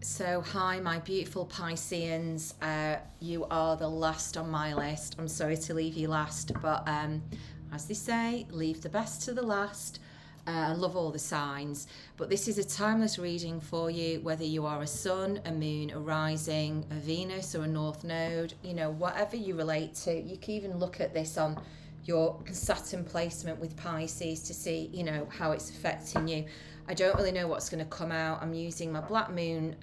So hi, my beautiful Pisceans. You are the last on my list. I'm sorry to leave you last, but as they say, leave the best to the last. I love all the signs, but this is a timeless reading for you, whether you are a sun, a moon, a rising, a Venus, or a North Node, you know, whatever you relate to. You can even look at this on your Saturn placement with Pisces to see, you know, how it's affecting you. I don't really know what's going to come out. I'm using my Black Moon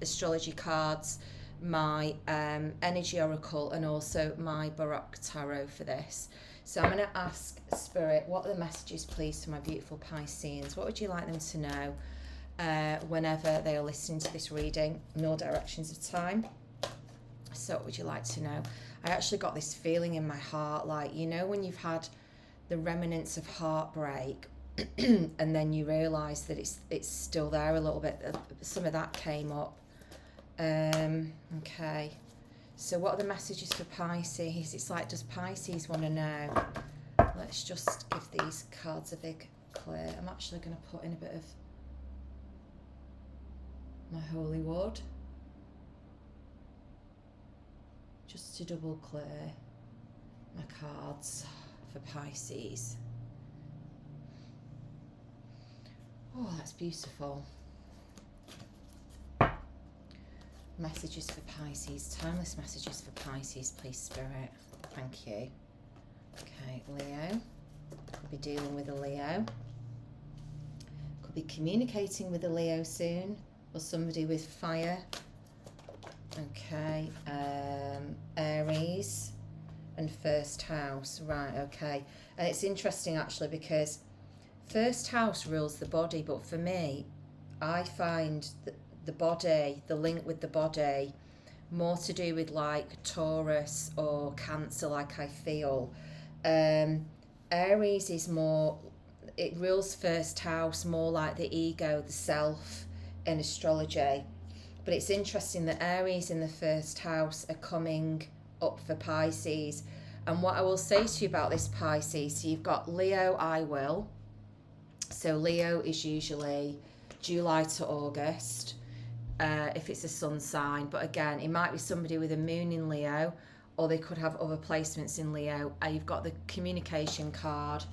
astrology cards, my energy oracle, and also my Baroque tarot for this. So I'm going to ask Spirit, what are the messages, please, for my beautiful Pisceans? What would you like them to know whenever they are listening to this reading in all directions of time? So what would you like to know? I actually got this feeling in my heart, like, you know, when you've had the remnants of heartbreak and then you realise that it's still there a little bit. Some of that came up. Okay. So what are the messages for Pisces? It's like, does Pisces want to know? Let's just give these cards a big clear. I'm actually going to put in a bit of my holy wood, just to double clear my cards for Pisces. Oh, that's beautiful. Messages for Pisces, timeless messages for Pisces, please, Spirit. Thank you. Okay, Leo. Could be dealing with a Leo. Could be communicating with a Leo soon, or somebody with fire. Okay, Aries and first house. Right, okay. And it's interesting actually because first house rules the body, but for me, I find that the body, the link with the body, more to do with like Taurus or Cancer, like I feel. Aries is more, it rules first house, more like the ego, the self in astrology. But it's interesting that Aries in the first house are coming up for Pisces. And what I will say to you about this Pisces, so you've got Leo, I will. So Leo is usually July to August. If it's a sun sign, but again, it might be somebody with a moon in Leo, or they could have other placements in Leo. You've got the communication card.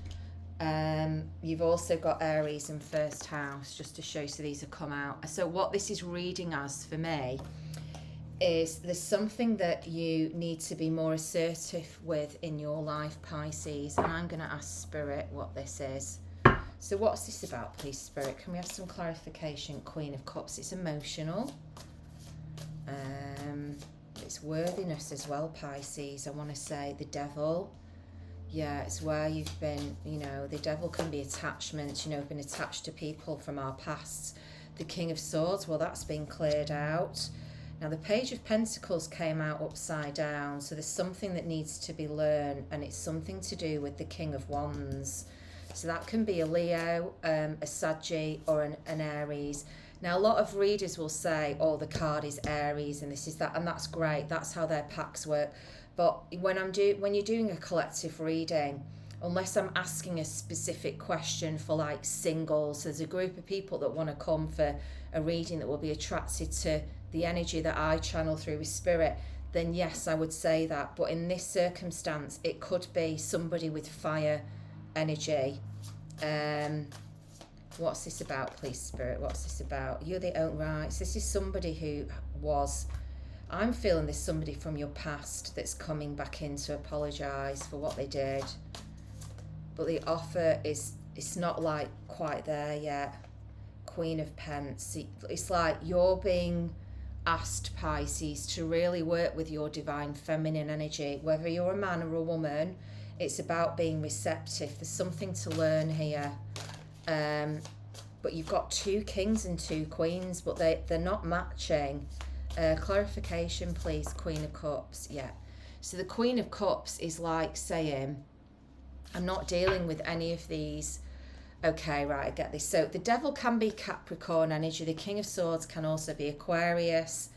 You've also got Aries in first house, just to show you, so these have come out. So what this is reading as for me is there's something that you need to be more assertive with in your life, Pisces, and I'm going to ask Spirit what this is. So what's this about, please, Spirit? Can we have some clarification? Queen of Cups, it's emotional. It's worthiness as well, Pisces. I want to say the Devil. Yeah, it's where you've been, you know, the Devil can be attachment, you know, been attached to people from our pasts. The King of Swords, well, that's been cleared out. Now, the Page of Pentacles came out upside down, so there's something that needs to be learned, and it's something to do with the King of Wands. So that can be a Leo, a Sagittarius, or an Aries. Now, a lot of readers will say, oh, the card is Aries and this is that, and that's great. That's how their packs work. But when you're doing a collective reading, unless I'm asking a specific question for like singles, there's a group of people that want to come for a reading that will be attracted to the energy that I channel through with Spirit, then yes, I would say that. But in this circumstance, it could be somebody with fire energy. What's this about, please, Spirit? What's this about? You're the own rights. This is somebody who was, I'm feeling there's somebody from your past that's coming back in to apologise for what they did. But the offer is, it's not like quite there yet. Queen of Pence. It's like you're being asked, Pisces, to really work with your divine feminine energy, whether you're a man or a woman. It's about being receptive. There's something to learn here. But you've got two kings and two queens, but they're not matching. Clarification, please, Queen of Cups. Yeah. So the Queen of Cups is like saying, I'm not dealing with any of these. Okay, right, I get this. So the Devil can be Capricorn energy. The King of Swords can also be Aquarius,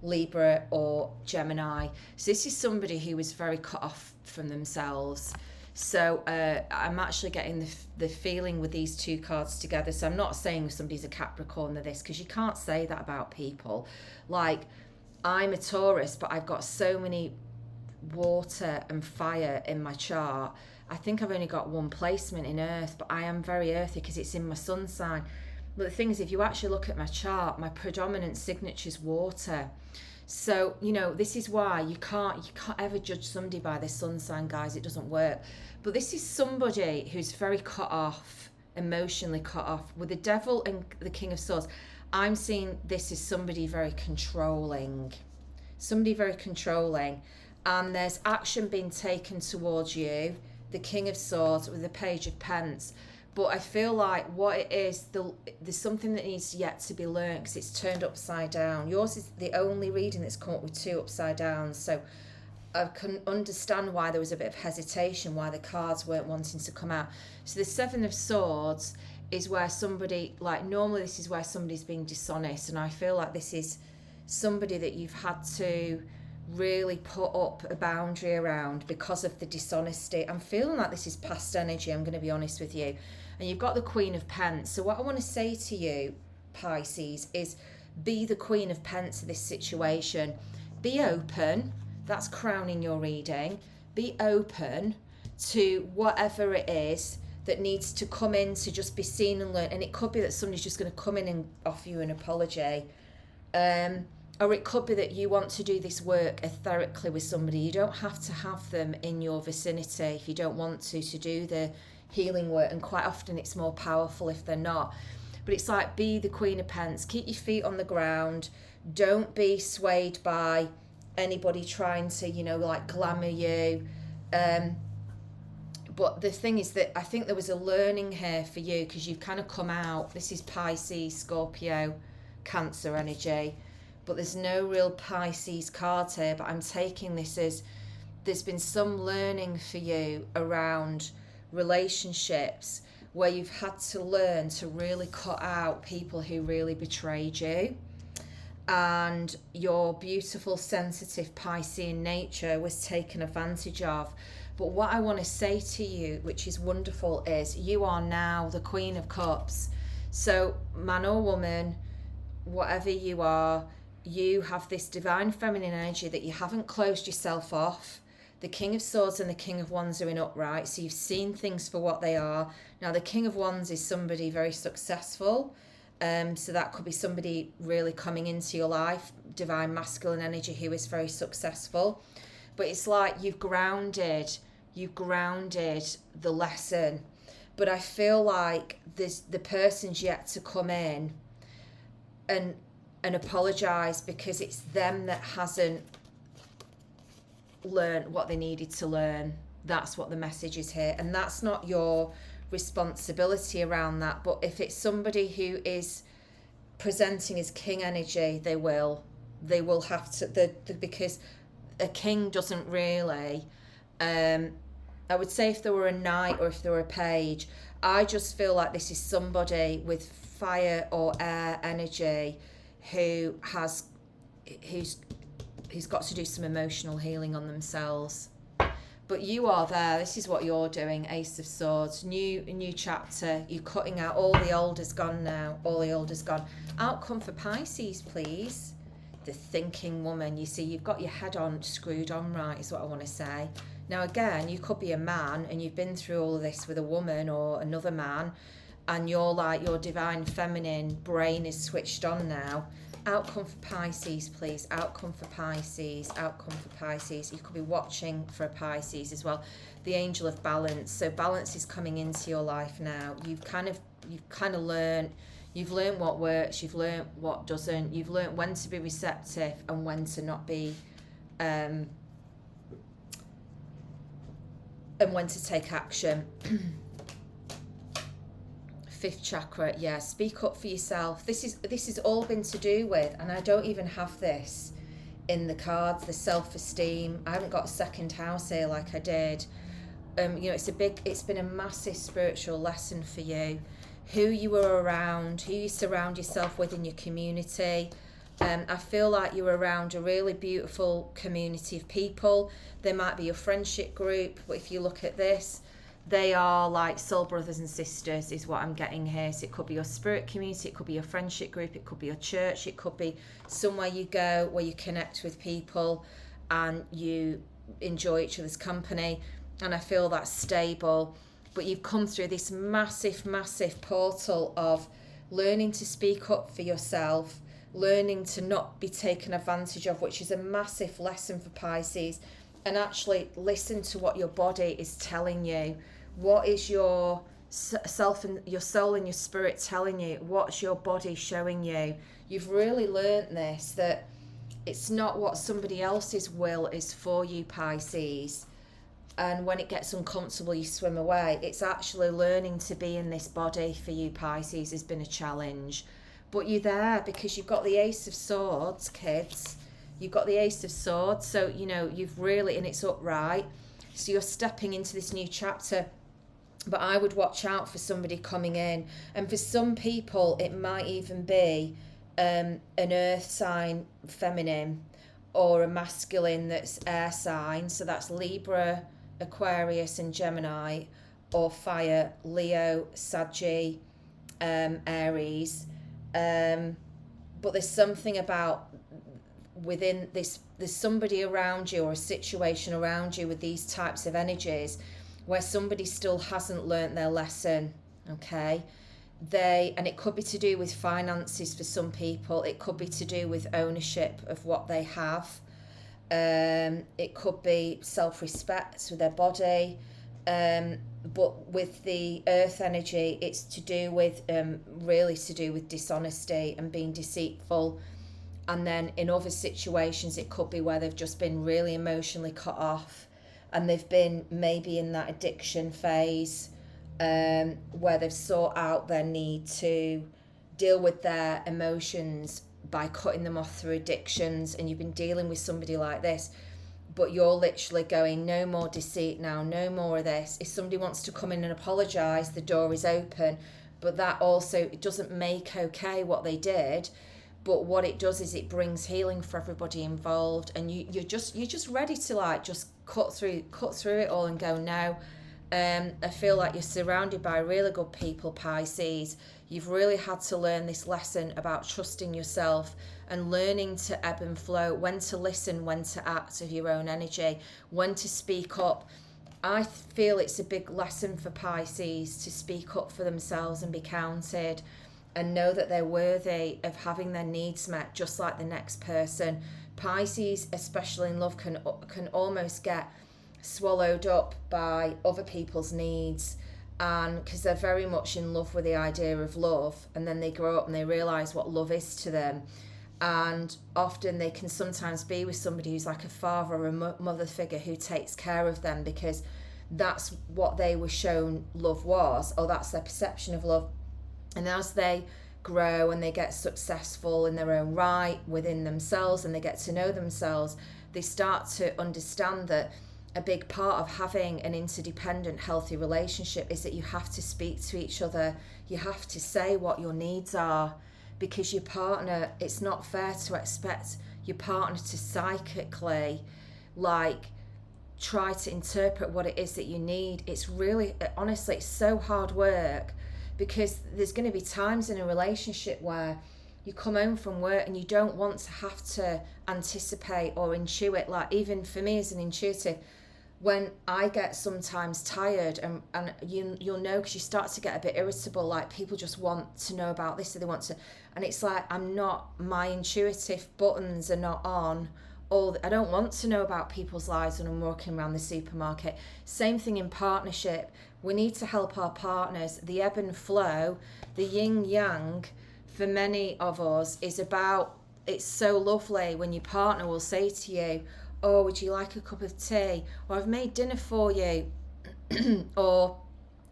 Libra, or Gemini. So this is somebody who is very cut off from themselves. So I'm actually getting the feeling with these two cards together. So I'm not saying somebody's a Capricorn or this, because you can't say that about people. Like, I'm a Taurus, but I've got so many water and fire in my chart. I think I've only got one placement in Earth, but I am very earthy because it's in my sun sign. But the thing is, if you actually look at my chart, my predominant signature is water. So, you know, this is why you can't ever judge somebody by their sun sign, guys. It doesn't work. But this is somebody who's very cut off, emotionally cut off. With the Devil and the King of Swords, I'm seeing this as somebody very controlling. Somebody very controlling. And there's action being taken towards you, the King of Swords with the Page of Pence. But I feel like what it is, there's something that needs yet to be learned, because it's turned upside down. Yours is the only reading that's come up with two upside downs. So I can understand why there was a bit of hesitation, why the cards weren't wanting to come out. So the Seven of Swords is where somebody, like, normally this is where somebody's being dishonest. And I feel like this is somebody that you've had to really put up a boundary around because of the dishonesty. I'm feeling like this is past energy, I'm going to be honest with you. And you've got the Queen of Pence. So what I want to say to you, Pisces, is be the Queen of Pence of this situation. Be open. That's crowning your reading. Be open to whatever it is that needs to come in to just be seen and learned. And it could be that somebody's just going to come in and offer you an apology. Or it could be that you want to do this work etherically with somebody. You don't have to have them in your vicinity if you don't want to do the healing work. And quite often it's more powerful if they're not. But it's like, be the Queen of Pence. Keep your feet on the ground. Don't be swayed by anybody trying to, you know, like glamour you. But the thing is that I think there was a learning here for you, because you've kind of come out. This is Pisces, Scorpio, Cancer energy. But there's no real Pisces cards here. But I'm taking this as there's been some learning for you around relationships where you've had to learn to really cut out people who really betrayed you. And your beautiful, sensitive Piscean nature was taken advantage of. But what I want to say to you, which is wonderful, is you are now the Queen of Cups. So man or woman, whatever you are, you have this divine feminine energy that you haven't closed yourself off. The King of Swords and the King of Wands are in upright, so you've seen things for what they are. Now the King of Wands is somebody very successful, so that could be somebody really coming into your life, divine masculine energy, who is very successful. But it's like you've grounded the lesson. But I feel like the person's yet to come in and apologise, because it's them that hasn't learned what they needed to learn. That's what the message is here. And that's not your responsibility around that. But if it's somebody who is presenting as king energy, they will have to, because a king doesn't really, I would say if there were a knight or if there were a page, I just feel like this is somebody with fire or air energy who's got to do some emotional healing on themselves. But you are there. This is what you're doing. Ace of Swords, new chapter. You're cutting out. All the old is gone now. All the old is gone. Outcome for Pisces, please. The thinking woman. You see, you've got your head on screwed on right, is what I want to say. Now again, you could be a man and you've been through all of this with a woman or another man, and you're like, your divine feminine brain is switched on now. Outcome for Pisces, please. Outcome for Pisces. Outcome for Pisces. You could be watching for a Pisces as well. The Angel of Balance. So balance is coming into your life now. You've kind of learned. You've learned what works. You've learned what doesn't. You've learned when to be receptive and when to not be, and when to take action. Fifth chakra, yeah, speak up for yourself. This is all been to do with, and I don't even have this in the cards, the self-esteem. I haven't got a second house here like I did. It's been a massive spiritual lesson for you. Who you were around, who you surround yourself with in your community. I feel like you're around a really beautiful community of people. There might be your friendship group, but if you look at this, they are like soul brothers and sisters is what I'm getting here. So it could be your spirit community, it could be your friendship group, it could be your church, it could be somewhere you go where you connect with people and you enjoy each other's company, and I feel that's stable. But you've come through this massive portal of learning to speak up for yourself, learning to not be taken advantage of, which is a massive lesson for Pisces, and actually listen to what your body is telling you. What is your self and your soul and your spirit telling you? What's your body showing you? You've really learnt this, that it's not what somebody else's will is for you, Pisces. And when it gets uncomfortable, you swim away. It's actually learning to be in this body for you, Pisces, has been a challenge. But you're there because you've got the Ace of Swords, kids. You've got the Ace of Swords. So, you know, you've really, and it's upright. So you're stepping into this new chapter. But I would watch out for somebody coming in. And for some people, it might even be an earth sign, feminine, or a masculine that's air sign. So that's Libra, Aquarius and Gemini, or fire, Leo, Saggy, Aries. But there's something about within this, there's somebody around you or a situation around you with these types of energies where somebody still hasn't learnt their lesson, okay? And it could be to do with finances for some people. It could be to do with ownership of what they have. It could be self-respect with their body. But with the earth energy, it's to do with, really to do with dishonesty and being deceitful. And then in other situations, it could be where they've just been really emotionally cut off and they've been maybe in that addiction phase, where they've sought out their need to deal with their emotions by cutting them off through addictions. And you've been dealing with somebody like this, but you're literally going, no more deceit now, no more of this. If somebody wants to come in and apologise, the door is open. But that also, it doesn't make okay what they did. But what it does is it brings healing for everybody involved. And you're just ready to like just cut through it all and go, no. I feel like you're surrounded by really good people, Pisces. You've really had to learn this lesson about trusting yourself and learning to ebb and flow, when to listen, when to act of your own energy, when to speak up. I feel it's a big lesson for Pisces to speak up for themselves and be counted and know that they're worthy of having their needs met just like the next person. Pisces, especially in love, can almost get swallowed up by other people's needs, and because they're very much in love with the idea of love, and then they grow up and they realise what love is to them. And often they can sometimes be with somebody who's like a father or a mother figure who takes care of them because that's what they were shown love was, or that's their perception of love. And as they grow and they get successful in their own right within themselves and they get to know themselves, they start to understand that a big part of having an interdependent, healthy relationship is that you have to speak to each other. You have to say what your needs are, because your partner, it's not fair to expect your partner to psychically like try to interpret what it is that you need. It's really, honestly, it's so hard work, because there's going to be times in a relationship where you come home from work and you don't want to have to anticipate or intuit. Like, even for me as an intuitive, when I get sometimes tired, and you'll know, because you start to get a bit irritable, like people just want to know about this, or they want to, and it's like, my intuitive buttons are not on. I don't want to know about people's lives when I'm walking around the supermarket. Same thing in partnership. We need to help our partners. The ebb and flow, the yin yang, for many of us is about, it's so lovely when your partner will say to you, oh, would you like a cup of tea? Or I've made dinner for you. Or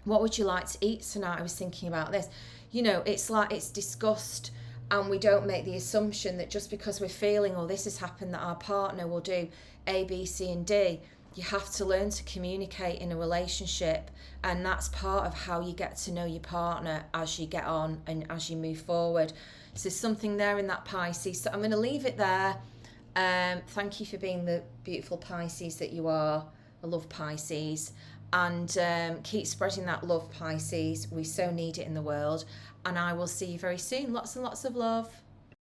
what would you like to eat tonight? I was thinking about this. You know, it's like, it's discussed, and we don't make the assumption that just because we're feeling, oh, this has happened, that our partner will do A, B, C, and D. You have to learn to communicate in a relationship, and that's part of how you get to know your partner as you get on and as you move forward. So there's something there in that, Pisces. So I'm going to leave it there. Thank you for being the beautiful Pisces that you are. I love Pisces. And keep spreading that love, Pisces. We so need it in the world. And I will see you very soon. Lots and lots of love.